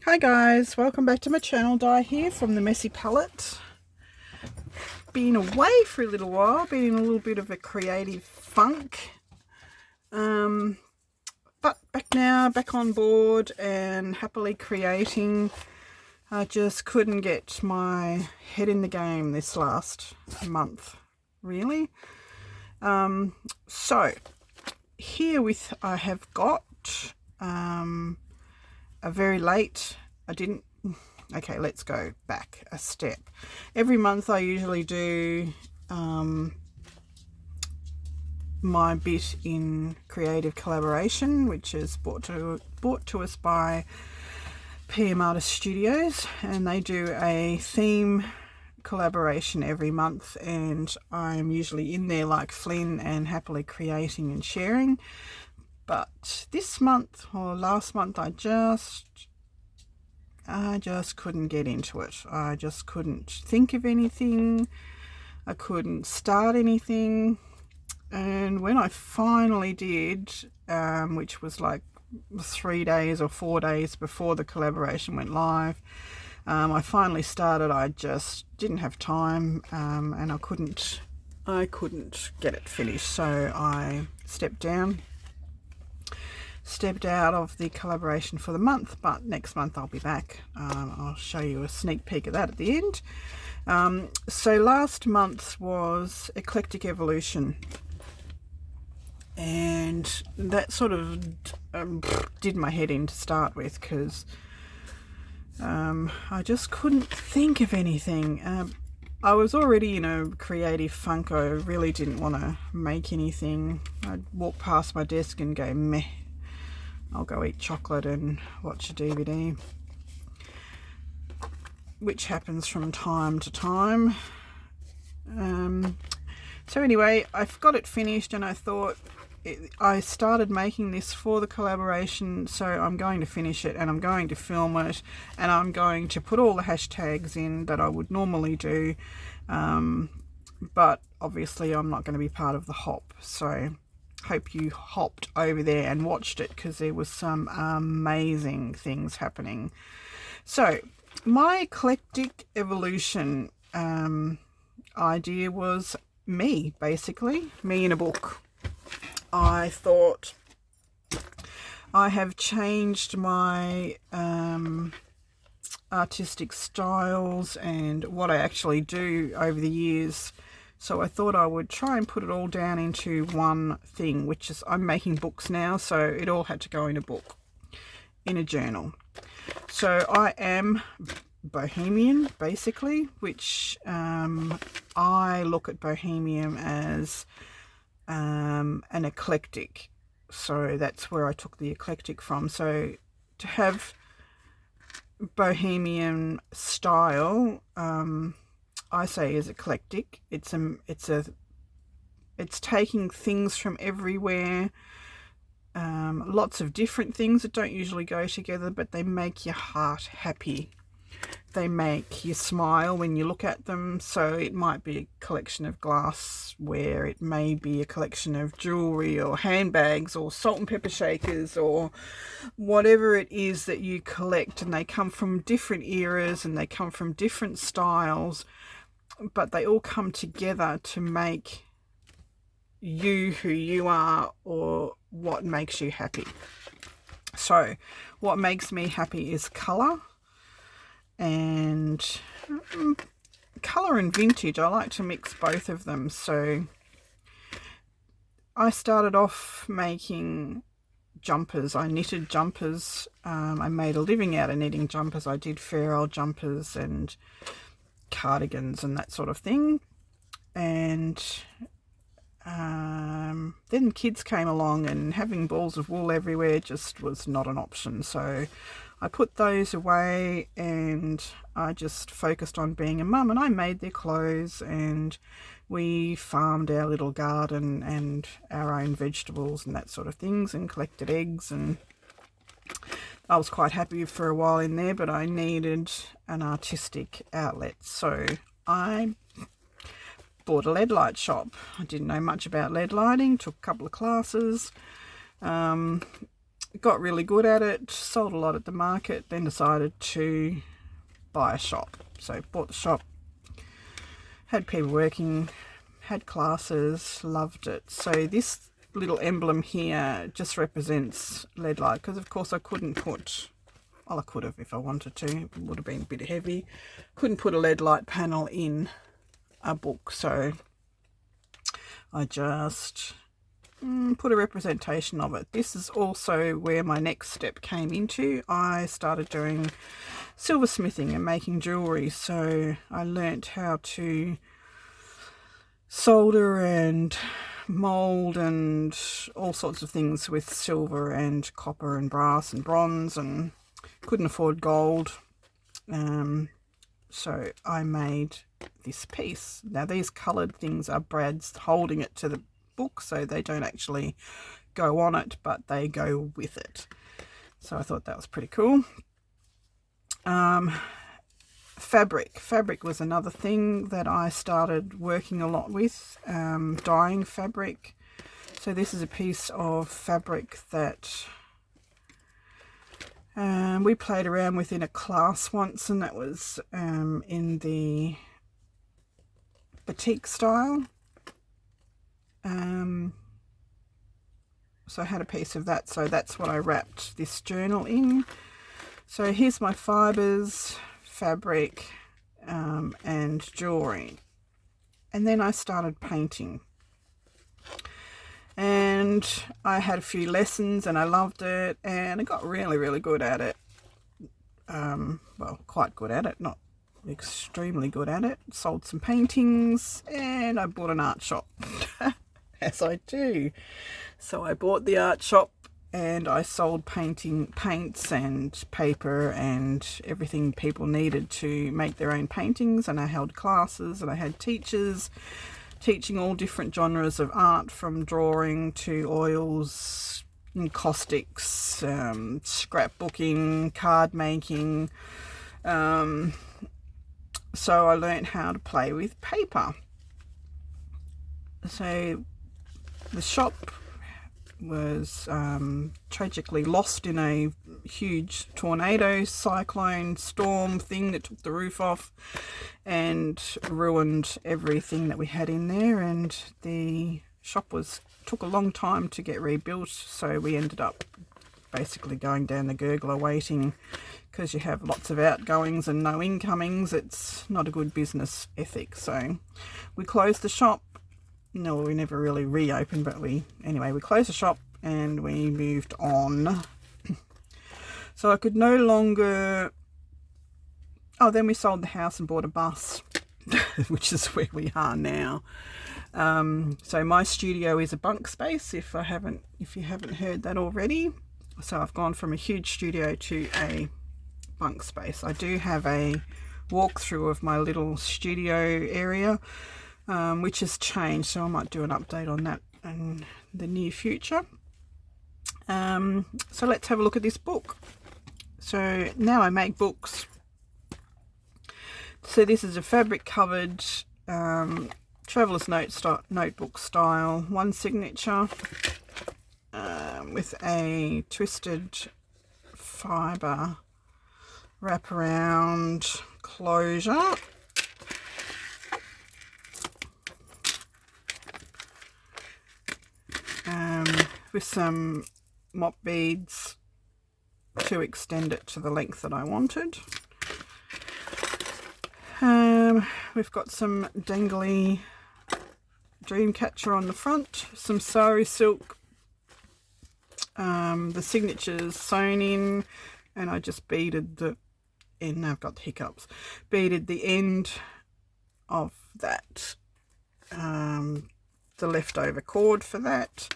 Hi guys, welcome back to my channel. Di here from the Messy Palette. Been away for a little while, been in a little bit of a creative funk. But back now, back on board and happily creating. I just couldn't get my head in the game this last month, really. So herewith I have got a very late, okay, let's go back a step. Every month I usually do my bit in creative collaboration, which is brought to us by PM Artist Studios, and they do a theme collaboration every month, and I'm usually in there like Flynn and happily creating and sharing. But this month or last month I just couldn't get into it. I just couldn't think of anything. I couldn't start anything. And when I finally did, which was like 3 days or 4 days before the collaboration went live, I finally started. I just didn't have time, and I couldn't get it finished. So I stepped out of the collaboration for the month, but next month I'll be back. I'll show you a sneak peek of that at the end. So last month was Eclectic Evolution, and that sort of did my head in to start with, because I just couldn't think of anything. I was already in a creative funk. I really didn't want to make anything. I'd walk past my desk and go, meh, I'll go eat chocolate and watch a DVD, which happens from time to time. So anyway, I've got it finished, and I thought I started making this for the collaboration, so I'm going to finish it and I'm going to film it, and I'm going to put all the hashtags in that I would normally do, but obviously I'm not going to be part of the hop, so hope you hopped over there and watched it, because there was some amazing things happening. So my eclectic evolution idea was basically me in a book. I thought, I have changed my artistic styles and what I actually do over the years. So I thought I would try and put it all down into one thing, which is I'm making books now, so it all had to go in a book, in a journal. So I am bohemian, basically, which I look at bohemian as an eclectic. So that's where I took the eclectic from. So to have bohemian style, I say is eclectic. It's taking things from everywhere, lots of different things that don't usually go together, but they make your heart happy. They make you smile when you look at them. So it might be a collection of glassware, it may be a collection of jewelry or handbags or salt and pepper shakers or whatever it is that you collect, and they come from different eras and they come from different styles, but they all come together to make you who you are, or what makes you happy. So what makes me happy is colour, and colour and vintage. I like to mix both of them. So I started off making jumpers. I knitted jumpers. I made a living out of knitting jumpers. I did fair old jumpers and cardigans and that sort of thing. And then kids came along, and having balls of wool everywhere just was not an option. So I put those away, and I just focused on being a mum, and I made their clothes, and we farmed our little garden and our own vegetables and that sort of things, and collected eggs, and I was quite happy for a while in there, but I needed an artistic outlet. So I bought a lead light shop. I didn't know much about lead lighting, took a couple of classes, got really good at it, sold a lot at the market, then decided to buy a shop. So bought the shop, had people working, had classes, loved it. So this little emblem here just represents lead light, because of course I couldn't put, well, I could have if I wanted to, it would have been a bit heavy. Couldn't put a lead light panel in a book, so I just put a representation of it. This is also where my next step came into. I started doing silversmithing and making jewellery, so I learnt how to solder and mould and all sorts of things with silver and copper and brass and bronze, and couldn't afford gold, so I made this piece. Now these coloured things are Brad's holding it to the book, so they don't actually go on it, but they go with it. So I thought that was pretty cool. Fabric was another thing that I started working a lot with, dyeing fabric. So this is a piece of fabric that we played around with in a class once, and that was in the batik style. So I had a piece of that, so that's what I wrapped this journal in. So here's my fibres, fabric, and jewellery. And then I started painting. And I had a few lessons and I loved it, and I got really, really good at it. Well, quite good at it, not extremely good at it. Sold some paintings and I bought an art shop, as I do. So I bought the art shop and I sold paints and paper and everything people needed to make their own paintings, and I held classes and I had teachers teaching all different genres of art, from drawing to oils, caustics, scrapbooking, card making. So I learnt how to play with paper. So the shop was tragically lost in a huge tornado, cyclone, storm thing that took the roof off and ruined everything that we had in there, and the shop took a long time to get rebuilt, so we ended up basically going down the gurgler waiting, because you have lots of outgoings and no incomings. It's not a good business ethic, so we closed the shop. No, we never really reopened, but we closed the shop and we moved on. So I could no longer... Oh, then we sold the house and bought a bus, which is where we are now. So my studio is a bunk space, if you haven't heard that already. So I've gone from a huge studio to a bunk space. I do have a walkthrough of my little studio area, which has changed, so I might do an update on that in the near future. So let's have a look at this book. So now I make books. So this is a fabric covered traveller's notebook style, one signature, with a twisted fibre wraparound closure. With some mop beads to extend it to the length that I wanted. We've got some dangly dream catcher on the front, some sari silk, the signatures sewn in, and I just beaded the end. Now I've got the hiccups. Beaded the end of that, the leftover cord for that.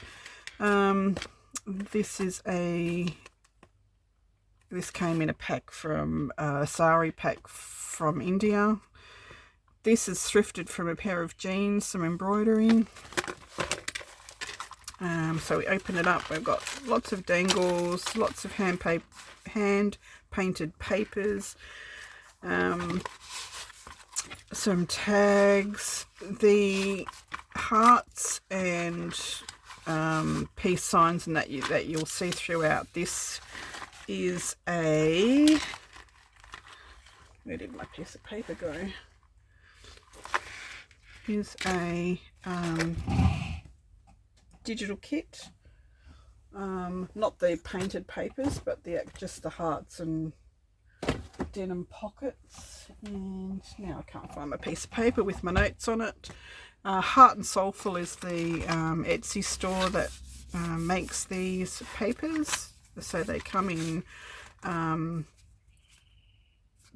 This came in a pack from a sari pack from India. This is thrifted from a pair of jeans, some embroidery. So we open it up. We've got lots of dangles, lots of hand painted papers, some tags, the hearts and peace signs and that you'll see throughout. This is a, where did my piece of paper go? Here's a digital kit. Not the painted papers, but just the hearts and denim pockets. And now I can't find my piece of paper with my notes on it. Heart and Soulful is the Etsy store that makes these papers. So they come in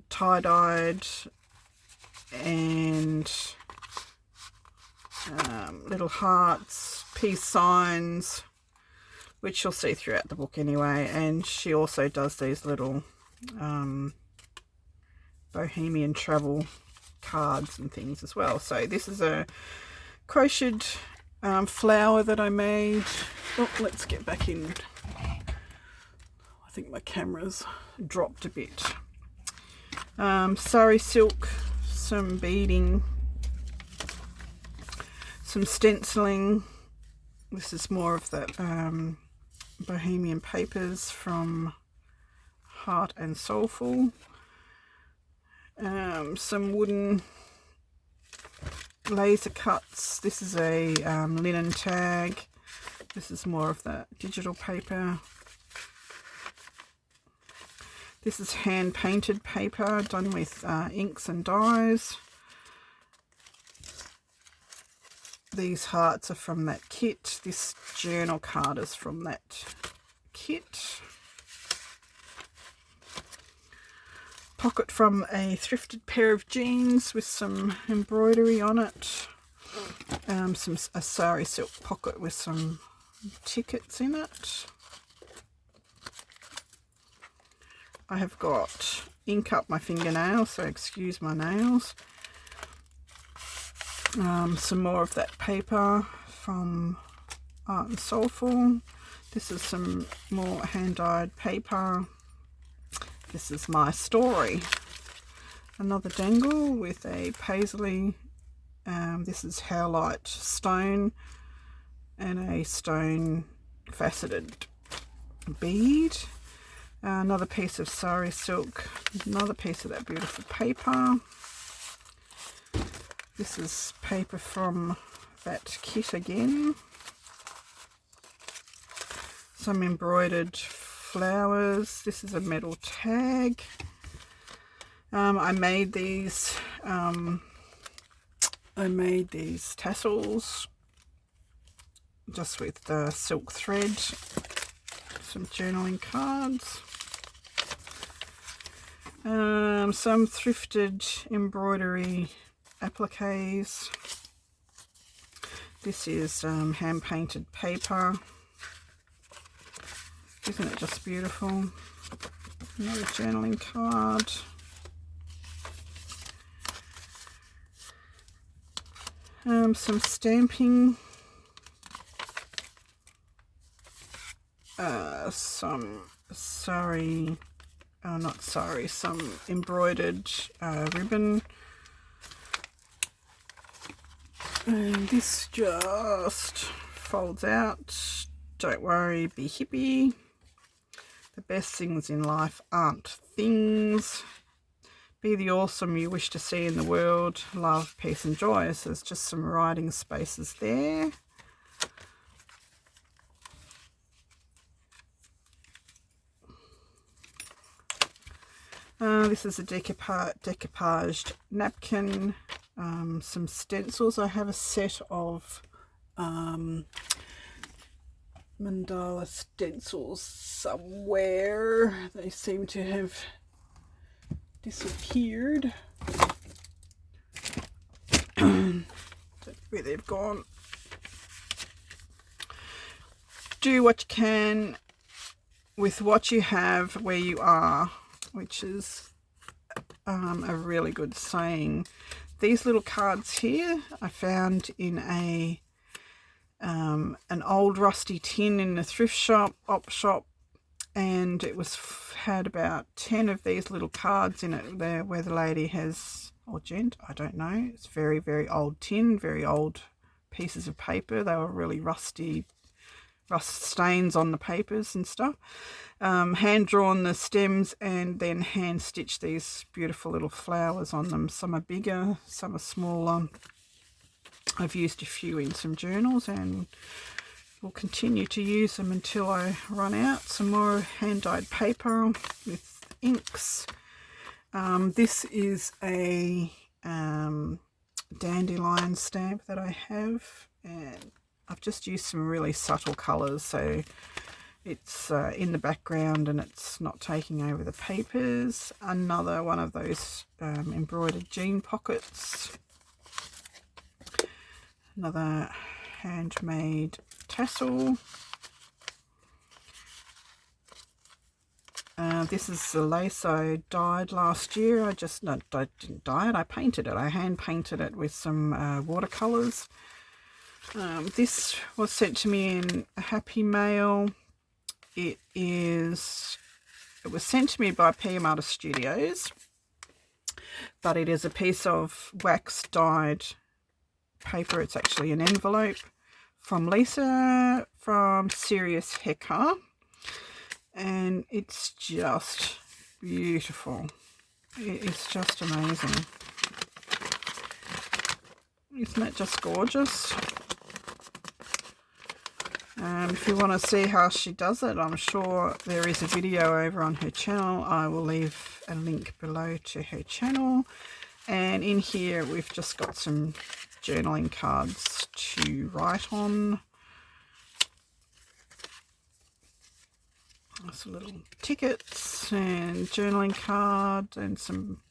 tie-dyed and little hearts, peace signs, which you'll see throughout the book anyway. And she also does these little bohemian travel cards and things as well. So this is a crocheted flower that I made. Oh, let's get back in. I think my camera's dropped a bit. Sari silk, some beading, some stenciling. This is more of the bohemian papers from Heart and Soulful. Some wooden laser cuts. This is a linen tag. This is more of the digital paper. This is hand painted paper done with inks and dyes. These hearts are from that kit. This journal card is from that kit. Pocket from a thrifted pair of jeans with some embroidery on it. A sari silk pocket with some tickets in it. I have got ink up my fingernails, so excuse my nails. Some more of that paper from Art and Soulful. This is some more hand-dyed paper. This is my story. Another dangle with a paisley. This is howlite stone and a stone faceted bead. Another piece of sari silk. Another piece of that beautiful paper. This is paper from that kit again. Some embroidered flowers. This is a metal tag. I made these tassels just with the silk thread. Some journaling cards. Some thrifted embroidery appliques. This is hand painted paper. Isn't it just beautiful? Another journaling card. Some stamping. Some some embroidered ribbon. And this just folds out. Don't worry, be hippie. The best things in life aren't things. Be the awesome you wish to see in the world. Love, peace and joy. So there's just some writing spaces there. This is a decoupaged napkin. Some stencils. I have a set of mandala stencils somewhere. They seem to have disappeared. Don't know where they've gone. Do what you can with what you have where you are, which is a really good saying. These little cards here I found in an old rusty tin in a thrift shop, op shop, and it had about 10 of these little cards in it there where the lady has, or gent, I don't know, it's very, very old tin, very old pieces of paper. They were really rusty, rust stains on the papers and stuff. Hand drawn the stems and then hand stitched these beautiful little flowers on them. Some are bigger, some are smaller. I've used a few in some journals and will continue to use them until I run out. Some more hand-dyed paper with inks. This is a dandelion stamp that I have, and I've just used some really subtle colours, so it's in the background and it's not taking over the papers. Another one of those embroidered jean pockets. Another handmade tassel. This is the lace I dyed last year. I didn't dye it, I painted it. I hand painted it with some watercolours. This was sent to me in a happy mail. It was sent to me by PM Artist Studios, but it is a piece of wax dyed paper. It's actually an envelope from Lisa from Serious Hekaand, and it's just beautiful. It is just amazing. Isn't that just gorgeous? If you want to see how she does it, I'm sure there is a video over on her channel. I will leave a link below to her channel. And in here we've just got some journaling cards to write on. There's little tickets and journaling card and some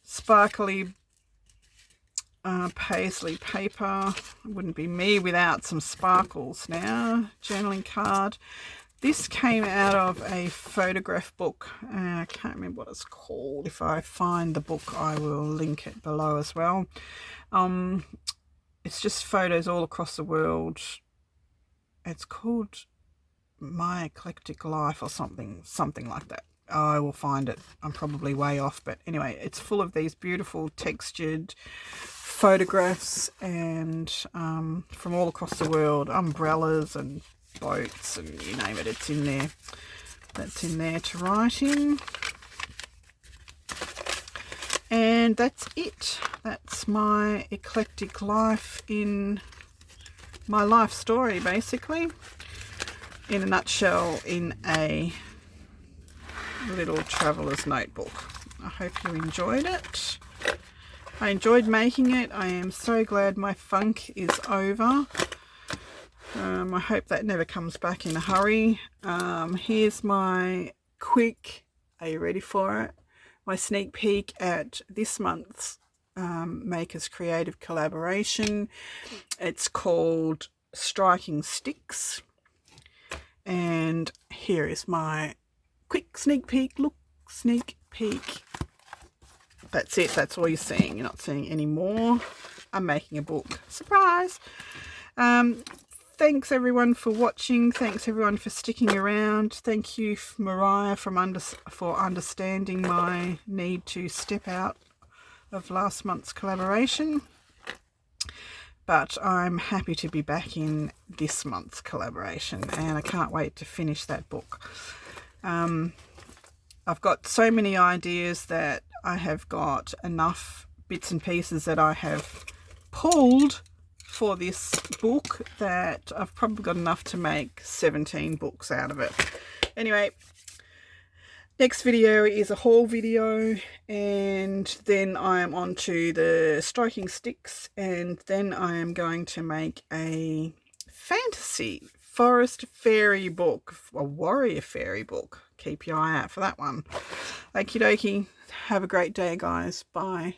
sparkly paisley paper. It wouldn't be me without some sparkles now. Journaling card. This came out of a photograph book. I can't remember what it's called. If I find the book, I will link it below as well. It's just photos all across the world. It's called My Eclectic Life or something like that. I will find it. I'm probably way off, but anyway, it's full of these beautiful textured photographs and from all across the world, umbrellas and boats and you name it, it's in there. That's in there to write in. And that's it. That's my eclectic life, in my life story basically, in a nutshell, in a little traveler's notebook. I hope you enjoyed it. I enjoyed making it. I am so glad my funk is over. I hope that never comes back in a hurry. Here's my quick, are you ready for it? My sneak peek at this month's Makers Creative Collaboration. It's called Striking Sticks. And here is my quick sneak peek. Look, sneak peek. That's it. That's all you're seeing. You're not seeing any more. I'm making a book. Surprise! Thanks everyone for watching. Thanks everyone for sticking around. Thank you, Mariah, for understanding my need to step out of last month's collaboration. But I'm happy to be back in this month's collaboration, and I can't wait to finish that book. I've got so many ideas that I have got enough bits and pieces that I have pulled for this book that I've probably got enough to make 17 books out of it. Anyway, next video is a haul video, and then I am on to the Striking Sticks, and then I am going to make a fantasy forest fairy book, a warrior fairy book. Keep your eye out for that one. Okie dokie. Have a great day, guys. Bye.